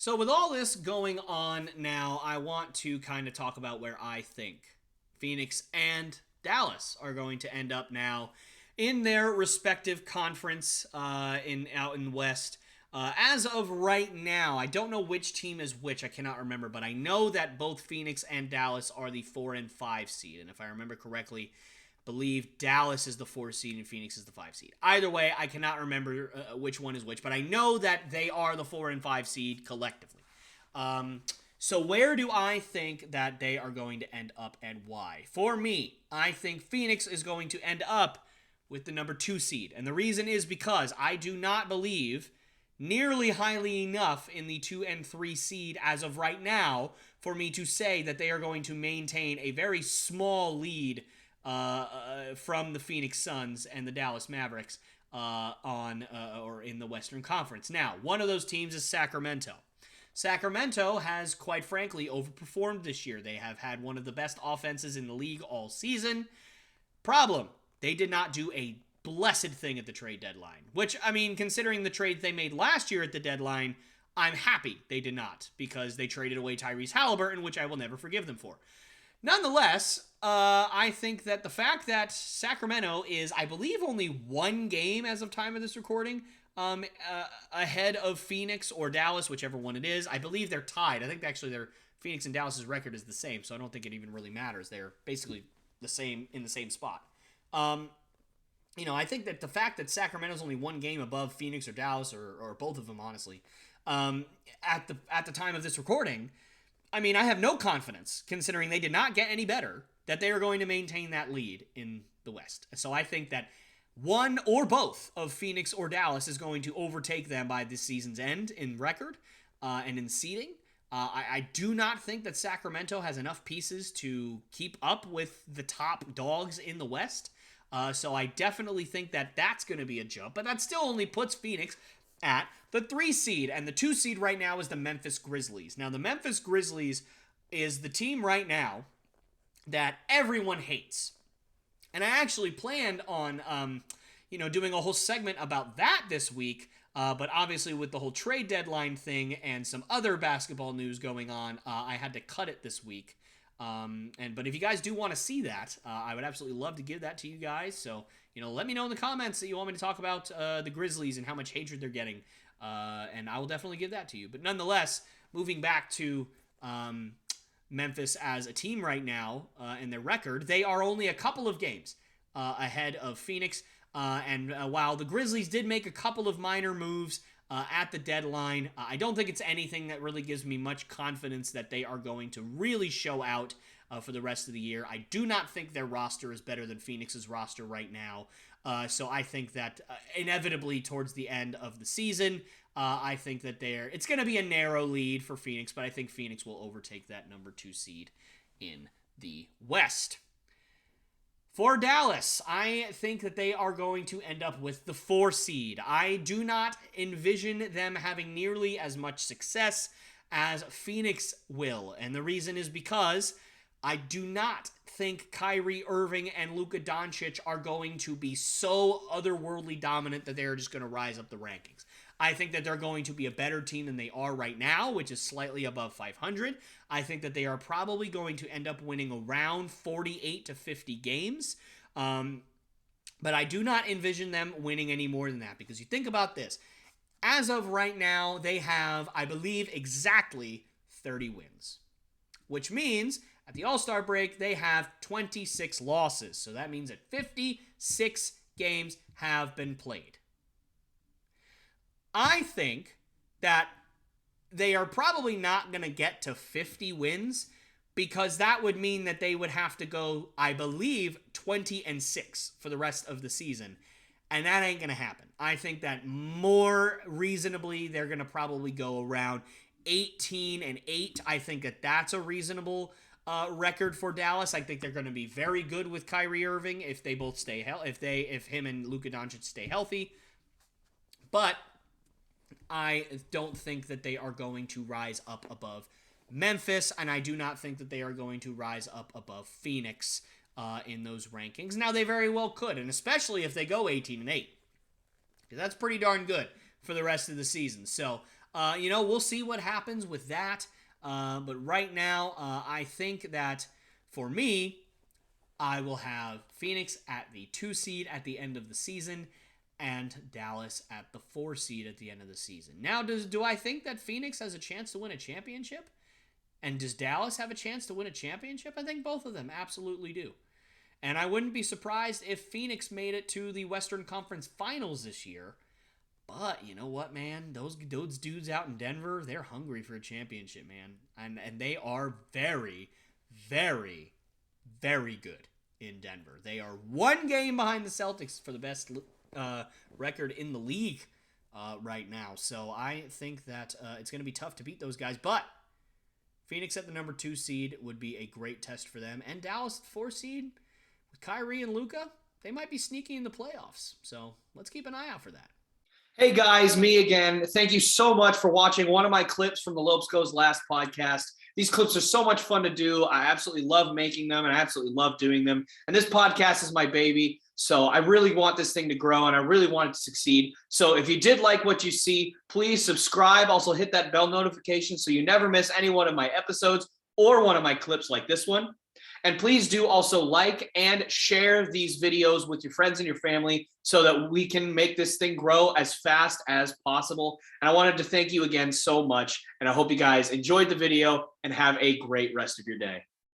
So, with all this going on now, I want to kind of talk about where I think Phoenix and Dallas are going to end up now in their respective conference in out in West. As of right now, I don't know which team is which. I cannot remember, but I know that both Phoenix and Dallas are the 4 and 5 seed, and if I remember correctly, believe Dallas is the 4 seed and Phoenix is the 5 seed. Either way, I cannot remember which one is which, but I know that they are the 4 and 5 seed collectively. Um, so where do I think that they are going to end up and why? For me, I think Phoenix is going to end up with the number 2 seed. And the reason is because I do not believe nearly highly enough in the 2 and 3 seed as of right now for me to say that they are going to maintain a very small lead from the Phoenix Suns and the Dallas Mavericks on or in the Western Conference. Now, one of those teams is Sacramento. Sacramento has, quite frankly, overperformed this year. They have had one of the best offenses in the league all season. Problem, they did not do a blessed thing at the trade deadline, which, I mean, considering the trades they made last year at the deadline, I'm happy they did not, because they traded away Tyrese Halliburton, which I will never forgive them for. Nonetheless, I think that the fact that Sacramento is, I believe, only one game as of time of this recording ahead of Phoenix or Dallas, whichever one it is. I believe they're tied. I think actually their Phoenix and Dallas's record is the same, so I don't think it even really matters. They're basically the same in the same spot. I think that the fact that Sacramento's only one game above Phoenix or Dallas or both of them, honestly, at the time of this recording, I mean, I have no confidence, considering they did not get any better, that they are going to maintain that lead in the West. So I think that one or both of Phoenix or Dallas is going to overtake them by this season's end in record and in seeding. I do not think that Sacramento has enough pieces to keep up with the top dogs in the West. So I definitely think that that's going to be a jump. But that still only puts Phoenix at the 3 seed. And the 2 seed right now is the Memphis Grizzlies. Now, the Memphis Grizzlies is the team right now that everyone hates. And I actually planned on, doing a whole segment about that this week. But obviously, with the whole trade deadline thing and some other basketball news going on, I had to cut it this week. But if you guys do want to see that, I would absolutely love to give that to you guys. So, let me know in the comments that you want me to talk about the Grizzlies and how much hatred they're getting. And I will definitely give that to you. But nonetheless, moving back to Memphis as a team right now and their record, they are only a couple of games ahead of Phoenix. And while the Grizzlies did make a couple of minor moves at the deadline, I don't think it's anything that really gives me much confidence that they are going to really show out for the rest of the year. I do not think their roster is better than Phoenix's roster right now. So I think that inevitably towards the end of the season, I think that it's going to be a narrow lead for Phoenix, but I think Phoenix will overtake that number 2 seed in the West. For Dallas, I think that they are going to end up with the 4 seed. I do not envision them having nearly as much success as Phoenix will. And the reason is because I do not think Kyrie Irving and Luka Doncic are going to be so otherworldly dominant that they're just going to rise up the rankings. I think that they're going to be a better team than they are right now, which is slightly above 500. I think that they are probably going to end up winning around 48 to 50 games. But I do not envision them winning any more than that, because you think about this. As of right now, they have, I believe, exactly 30 wins, which means at the All-Star break, they have 26 losses. So that means that 56 games have been played. I think that they are probably not going to get to 50 wins, because that would mean that they would have to go, I believe, 20-6 for the rest of the season. And that ain't going to happen. I think that more reasonably, they're going to probably go around 18-8. I think that that's a reasonable record for Dallas. I think they're going to be very good with Kyrie Irving if they both stay if him and Luka Doncic stay healthy. But I don't think that they are going to rise up above Memphis, and I do not think that they are going to rise up above Phoenix in those rankings. Now, they very well could, and especially if they go 18-8. That's pretty darn good for the rest of the season. So We'll see what happens with that. But right now, I think that for me, I will have Phoenix at the 2 seed at the end of the season and Dallas at the 4 seed at the end of the season. Now, do I think that Phoenix has a chance to win a championship? And does Dallas have a chance to win a championship? I think both of them absolutely do. And I wouldn't be surprised if Phoenix made it to the Western Conference Finals this year. But you know what, man? Those dudes out in Denver, they're hungry for a championship, man. And they are very, very, very good in Denver. They are 1 game behind the Celtics for the best record in the league right now. So I think that it's going to be tough to beat those guys. But Phoenix at the number 2 seed would be a great test for them. And Dallas at the 4 seed with Kyrie and Luka, they might be sneaky in the playoffs. So let's keep an eye out for that. Hey guys, me again. Thank you so much for watching one of my clips from the Lopes Goes Last podcast. These clips are so much fun to do. I absolutely love making them and I absolutely love doing them. And this podcast is my baby. So I really want this thing to grow and I really want it to succeed. So if you did like what you see, please subscribe. Also hit that bell notification so you never miss any one of my episodes or one of my clips like this one. And please do also like and share these videos with your friends and your family so that we can make this thing grow as fast as possible. And I wanted to thank you again so much. And I hope you guys enjoyed the video and have a great rest of your day.